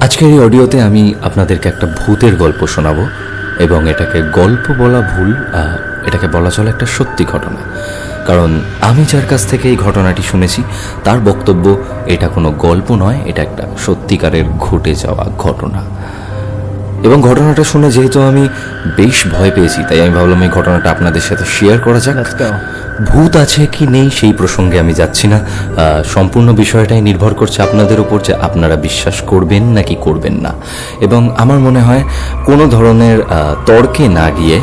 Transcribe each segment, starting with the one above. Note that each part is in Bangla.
আজকের এই অডিওতে আমি আপনাদেরকে একটা ভূতের গল্প শোনাবো এবং এটাকে গল্প বলা ভুল, এটাকে বলা চলে একটা সত্যি ঘটনা। কারণ আমি যার কাছ থেকে এই ঘটনাটি শুনেছি তার বক্তব্য এটা কোনো গল্প নয়, এটা একটা সত্যিকারের ঘটে যাওয়া ঘটনা। এবং ঘটনাটা শুনে যেহেতু আমি বেশ ভয় পেয়েছি, তাই আমি ভাবলাম এই ঘটনাটা আপনাদের সাথে শেয়ার করা যাক। ভূত আছে কি নেই সেই প্রসঙ্গে আমি যাচ্ছি না, সম্পূর্ণ বিষয়টাই নির্ভর করছে আপনাদের উপর যে আপনারা বিশ্বাস করবেন নাকি করবেন না। এবং আমার মনে হয় কোনো ধরনের তর্কে না গিয়ে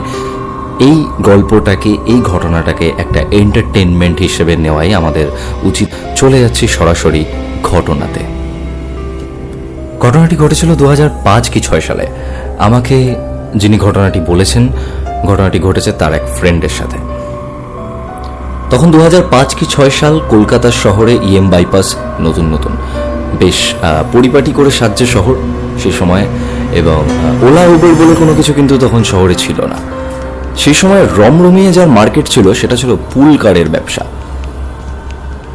এই গল্পটাকে, এই ঘটনাটাকে একটা এন্টারটেনমেন্ট হিসেবে নেওয়াই আমাদের উচিত। চলে যাচ্ছি সরাসরি ঘটনাতে। ঘটনাটি ঘটেছিল 2005 কি 2006 সালে। আমাকে যিনি ঘটনাটি বলেছেন, ঘটনাটি ঘটেছে তার এক ফ্রেন্ডের সাথে। তখন 2005 কি 2006 সাল, কলকাতা শহরে ইএম বাইপাস নতুন বেশ পরিপাটি করে সাজছে শহর সেই সময়। এবং ওলা উবের বলে কোনো কিছু কিন্তু তখন শহরে ছিল না। সেই সময় রমরমিয়ে যার মার্কেট ছিল সেটা ছিল পুল কারের ব্যবসা।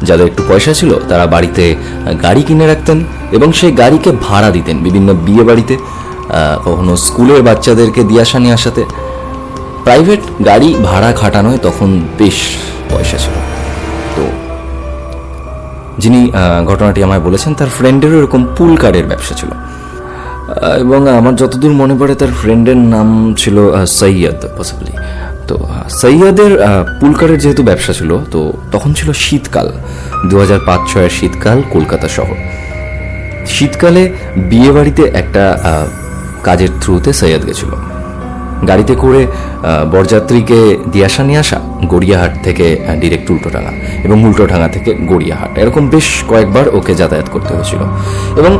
যাদের একটু পয়সা ছিল তারা বাড়িতে গাড়ি কিনে রাখতেন এবং সেই গাড়িকে ভাড়া দিতেন বিভিন্ন বিয়ে বাড়িতে, কখনো স্কুলের বাচ্চাদেরকে দিয়ে আসা নিয়ে আসাতে। প্রাইভেট গাড়ি ভাড়া খাটানোয় তখন বেশ পয়সা ছিল। তো যিনি ঘটনাটি আমায় বলেছেন তার ফ্রেন্ডেরও এরকম পুল কারের ব্যবসা ছিল। এবং আমার যতদূর মনে পড়ে তার ফ্রেন্ডের নাম ছিল সৈয়দ পসিবলি। তো সৈয়দের পুলকারের যেহেতু ব্যবসা ছিল, তো তখন ছিল শীতকাল, 2005-06 শীতকাল, কলকাতা শহর। শীতকালে বিয়ে বাড়িতে একটা কাজের থ্রুতে সৈয়দ গেছিল। গাড়িতে করে বরযাত্রীকে দিয়ে আসা নিয়ে আসা, গড়িয়াহাট থেকে ডিরেক্ট উল্টোডাঙা এবং উল্টোডাঙা থেকে গড়িয়াহাট, এরকম বেশ কয়েকবার ওকে যাতায়াত করতে হয়েছিল। এবং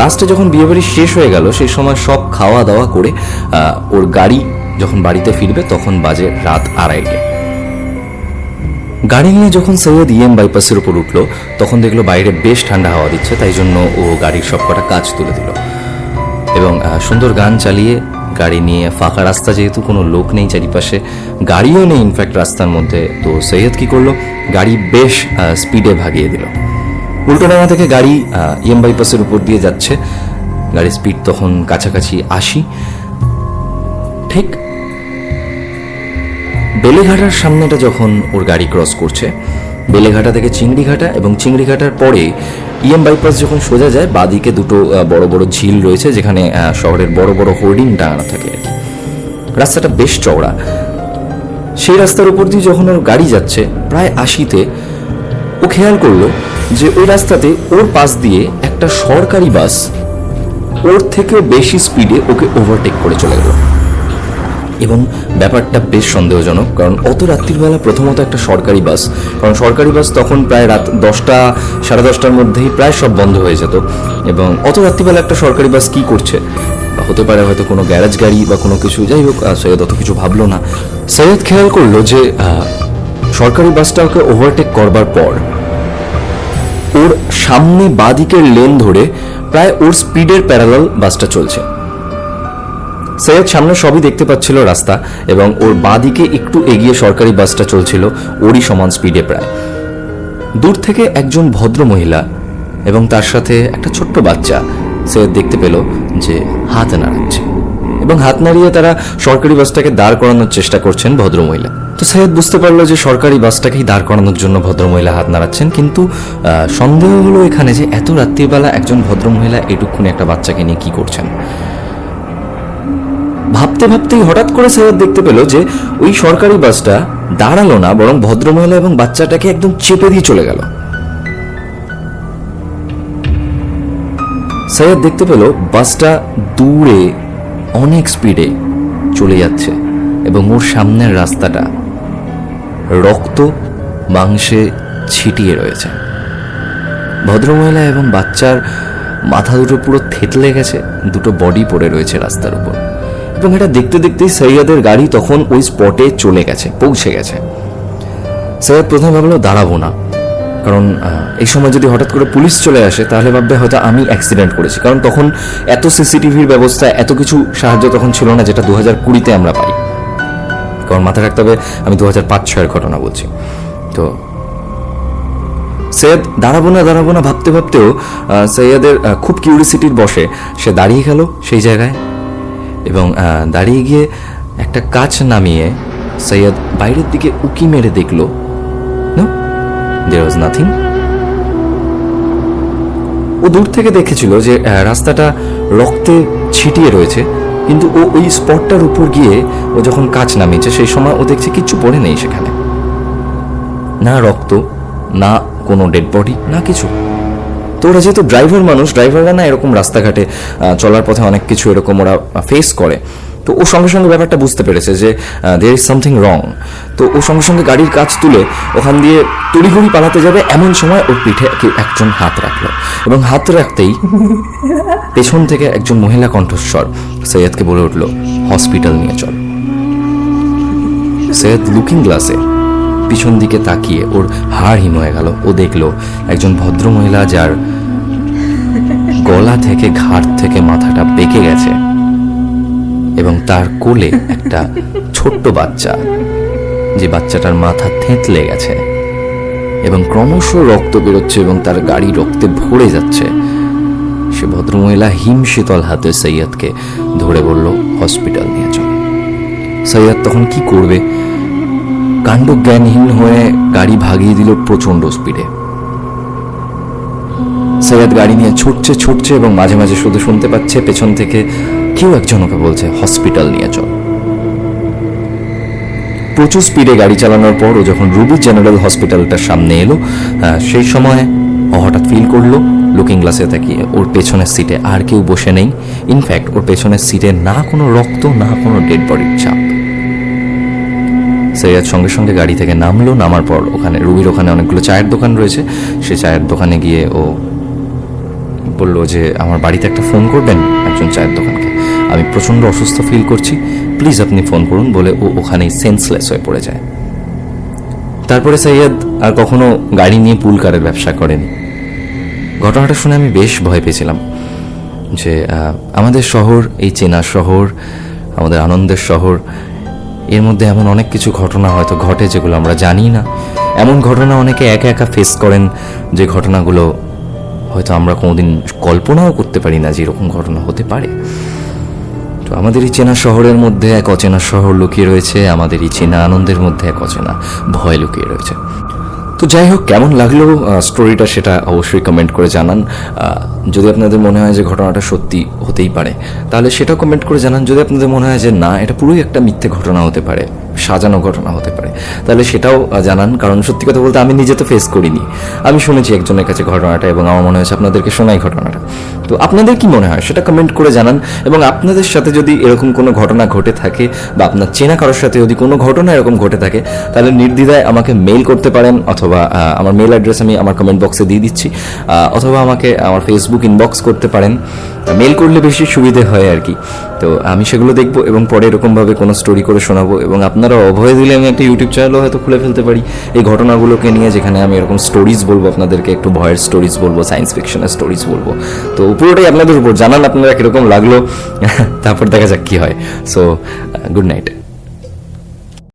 লাস্টে যখন বিয়ে বাড়ি শেষ হয়ে গেল সেই সময় সব খাওয়া দাওয়া করে ওর গাড়ি যখন বাড়িতে ফিরবে তখন বাজে রাত 2:30। গাড়ি নিয়ে যখন সৈয়দ ইএম বাইপাসের উপর উঠলো তখন দেখলো বাইরে বেশ ঠান্ডা হাওয়া দিচ্ছে, তাই জন্য ও গাড়ির সবকটা কাজ তুলে দিল এবং সুন্দর গান চালিয়ে গাড়ি নিয়ে, ফাঁকা রাস্তা যেহেতু কোনো লোক নেই চারিপাশে, গাড়িও নেই ইনফ্যাক্ট রাস্তার মধ্যে, তো সৈয়দ কি করলো, গাড়ি বেশ স্পিডে ভাগিয়ে দিল। উল্টোডাঙা থেকে গাড়ি ইএম বাইপাসের উপর দিয়ে যাচ্ছে, গাড়ির স্পিড তখন কাছাকাছি 80। ঠিক বেলেঘাটার সামনেটা যখন ওর গাড়ি ক্রস করছে, বেলেঘাটা থেকে চিংড়িঘাটা, এবং চিংড়িঘাটার পরে ইএম বাইপাস যখন সোজা যায়, বাদিকে দুটো বড় বড় ঝিল রয়েছে যেখানে শহরের বড় বড় হোর্ডিং টাঙানো থাকে। রাস্তাটা বেশ চওড়া। সেই রাস্তার উপর দিয়ে যখন ওর গাড়ি যাচ্ছে প্রায় 80-তে, ও খেয়াল করলো যে ওই রাস্তাতে ওর পাশ দিয়ে একটা সরকারি বাস ওর থেকেও বেশি স্পিডে ওকে ওভারটেক করে চলে গেল। এবং ব্যাপারটা বেশ সন্দেহজনক, কারণ অত রাত্রিবেলা প্রথমত একটা সরকারি বাস, কারণ সরকারি বাস তখন প্রায় রাত 10টা, 10:30টার মধ্যেই প্রায় সব বন্ধ হয়ে যেত। এবং অত রাত্রিবেলা একটা সরকারি বাস কি করছে, হতে পারে হয়তো কোনো গ্যারেজ গাড়ি বা কোনো কিছু। যাই হোক, সৈয়দ অত কিছু ভাবলো না। সৈয়দ খেয়াল করলো যে সরকারি বাসটা ওকে ওভারটেক করবার পর ওর সামনে বাঁদিকের লেন ধরে প্রায় ওর স্পিডের প্যারালাল বাসটা চলছে। সৈয়দ সামনে সবই দেখতে পাচ্ছিল রাস্তা, এবং ওর বাঁদিকে একটু এগিয়ে সরকারি বাসটা চলছিল ওরই সমান স্পিডে প্রায়। দূর থেকে একজন ভদ্র মহিলা এবং তার সাথে একটা ছোট্ট বাচ্চা সৈয়দ দেখতে পেল যে হাত নাড়াচ্ছে, এবং হাত নাড়িয়ে তারা সরকারি বাসটাকে দাঁড় করানোর চেষ্টা করছেন ভদ্রমহিলা। তো সৈয়দ বুঝতে পারলো যে সরকারি বাসটাকেই দাঁড় করানোর জন্য ভদ্রমহিলা হাত নাড়াচ্ছেন। কিন্তু সন্দেহ হলো এখানে যে এত রাত্রিবেলা একজন ভদ্রমহিলা এটুকুনি একটা বাচ্চাকে নিয়ে কি করছেন। ভাবতে ভাবতেই হঠাৎ করে সৈয়দ দেখতে পেল যে ওই সরকারি বাসটা দাঁড়ালো না, বরং ভদ্রমহিলা এবং বাচ্চাটাকে একদম চেপে দিয়ে চলে গেল। সৈয়দ দেখতে পেল বাসটা দূরে অনেক স্পিডে চলে যাচ্ছে এবং ওর সামনের রাস্তাটা রক্ত মাংসে ছিটিয়ে রয়েছে। ভদ্রমহিলা এবং বাচ্চার মাথা দুটো পুরো থেতলে গেছে, দুটো বডি পড়ে রয়েছে রাস্তার উপর। এবং এটা দেখতে দেখতেই সৈয়দের গাড়ি তখন ওই স্পটে চলে গেছে, পৌঁছে গেছে। সৈয়দ প্রথমে ভাবলো দাঁড়াবো না, কারণ এই সময় যদি হঠাৎ করে পুলিশ চলে আসে তাহলে ভাববে হয়তো আমি অ্যাক্সিডেন্ট করেছি, কারণ তখন এত সিসিটিভির ব্যবস্থা, এত কিছু সাহায্য তখন ছিল না যেটা 2020-তে আমরা পাই। কারণ মাথায় রাখতে হবে আমি 2005-06 ঘটনা বলছি। তো সৈয়দ দাঁড়াবো না ভাবতে ভাবতেও সৈয়দের খুব কিউরিসিটির বসে সে দাঁড়িয়ে গেল সেই জায়গায় এবং দাঁড়িয়ে গিয়ে একটা কাঁচ নামিয়ে সৈয়দ বাইরের দিকে উকি মেরে দেখল নো দেয়ার ওয়াজ নাথিং। ও দূর থেকে দেখেছিল যে রাস্তাটা রক্তে ছিটিয়ে রয়েছে, কিন্তু ও ওই স্পটটার উপর গিয়ে ও যখন কাঁচ নামিয়েছে সেই সময় ও দেখছে কিচ্ছু পড়ে নেই সেখানে, না রক্ত, না কোনো ডেড বডি, না কিছু। তো ওরা যেহেতু ড্রাইভার মানুষ, ড্রাইভাররা না এরকম রাস্তাঘাটে চলার পথে অনেক কিছু এরকম ওরা ফেস করে, তো ও সঙ্গে সঙ্গে ব্যাপারটা বুঝতে পেরেছে যে দেয়ার ইজ সামথিং রং। তো ও সঙ্গে সঙ্গে গাড়ির কাজ তুলে ওখান দিয়ে তড়িঘড়ি পালাতে যাবে, এমন সময় ওর পিঠে কেউ একজন হাত রাখলো এবং হাত রাখতেই পেছন থেকে একজন মহিলা কণ্ঠস্বর সৈয়দকে বলে উঠল, হসপিটাল নিয়ে চল। সৈয়দ লুকিং গ্লাসে পিছন দিকে তাকিয়ে ওর হাড় হিম হয়ে গেল। ও দেখলো একজন ভদ্র মহিলা যার গলা থেকে ঘাড় থেকে মাথাটা বেঁকে গেছে এবং তার কোলে একটা ছোট্ট বাচ্চা, যে বাচ্চাটার মাথা থেঁতলে গেছে এবং ক্রমশ রক্ত বেরোচ্ছে এবং তার গাড়ি রক্তে ভরে যাচ্ছে। সে ভদ্রমহিলা হিমশীতল হাতে সৈয়দকে ধরে বলল, হসপিটাল নিয়ে চল। সৈয়দ তখন কি করবে, কাণ্ড জ্ঞানহীন হয়ে গাড়ি ভাগিয়ে দিল প্রচন্ড স্পিডে। সৈয়দ গাড়ি নিয়ে ছুটছে এবং মাঝে মাঝে শুধু শুনতে পাচ্ছে পেছন থেকে কেউ একজন ওকে বলছে, হসপিটাল নিয়ে চল। প্রচুর স্পিডে গাড়ি চালানোর পর ও যখন রুবি জেনারেল হসপিটালটার সামনে এলো, সেই সময় ও হঠাৎ ফিল করলো লুকিং গ্লাসে তাকিয়ে ওর পেছনের সিটে আর কেউ বসে নেই। ইনফ্যাক্ট ওর পেছনের সিটে না কোনো রক্ত, না কোনো ডেড বডির ছাপ। সৈয়দ সঙ্গে সঙ্গে গাড়ি থেকে নামলো। নামার পর ওখানে রুবির ওখানে অনেকগুলো চায়ের দোকান রয়েছে, সে চায়ের দোকানে গিয়ে ও বললো যে আমার বাড়িতে একটা ফোন করবেন একজন চায়ের দোকানকে, আমি প্রচণ্ড অসুস্থ ফিল করছি, প্লিজ আপনি ফোন করুন, বলে ও ওখানেই সেন্সলেস হয়ে পড়ে যায়। তারপরে সৈয়দ আর কখনো গাড়ি নিয়ে পুলকারের ব্যবসা করেনি। ঘটনাটা শুনে আমি বেশ ভয় পেয়েছিলাম যে আমাদের শহর, এই চেনা শহর, আমাদের আনন্দের শহর, এর মধ্যে এমন অনেক কিছু ঘটনা হয়তো ঘটে যেগুলো আমরা জানি না। এমন ঘটনা অনেকে একা একা ফেস করেন যে ঘটনাগুলো হয়তো আমরা কোনোদিন কল্পনাও করতে পারি না যে এরকম ঘটনা হতে পারে। তো আমাদের এই চেনা শহরের মধ্যে এক অচেনা শহর লুকিয়ে রয়েছে, আমাদের এই চেনা আনন্দের মধ্যে এক অচেনা ভয় লুকিয়ে রয়েছে। তো যাই হোক, কেমন লাগলো স্টোরিটা সেটা অবশ্যই কমেন্ট করে জানান। যদি আপনাদের মনে হয় যে ঘটনাটা সত্যি হতেই পারে তাহলে সেটাও কমেন্ট করে জানান। যদি আপনাদের মনে হয় যে না, এটা পুরোই একটা মিথ্যে ঘটনা হতে পারে, সাজানো ঘটনা হতে পারে, তাহলে সেটাও জানান। কারণ সত্যি কথা বলতে আমি নিজে তো ফেস করিনি, আমি শুনেছি একজনের কাছে ঘটনাটা এবং আমার মনে হয়েছে আপনাদেরকে শোনাই ঘটনাটা। তো আপনাদের কি মনে হয় সেটা কমেন্ট করে জানান। এবং আপনাদের সাথে যদি এরকম কোনো ঘটনা ঘটে থাকে বা আপনার চেনা কারোর সাথে যদি কোনো ঘটনা এরকম ঘটে থাকে তাহলে নির্দ্বিধায় আমাকে মেইল করতে পারেন, অথবা আমার মেইল অ্যাড্রেস আমি আমার কমেন্ট বক্সে দিয়ে দিচ্ছি, অথবা আমাকে আমার ফেসবুক ইনবক্স করতে পারেন। মেইল করলে বেশি সুবিধে হয় আর কি। তো আমি সেগুলো দেখবো এবং পরে এরকমভাবে কোনো স্টোরি করে শোনাবো। এবং আপনারা অভয় দিলে আমি একটা ইউটিউব চ্যানেলও হয়তো খুলে ফেলতে পারি এই ঘটনাগুলোকে নিয়ে, যেখানে আমি এরকম স্টোরিজ বলবো আপনাদেরকে, একটু ভয়ের স্টোরিজ বলবো, সায়েন্স ফিকশনের স্টোরিজ বলবো। তো পুরোটাই আপনাদের উপর, জানান আপনারা কীরকম লাগলো, তারপর দেখা যাক কী হয়। So good night.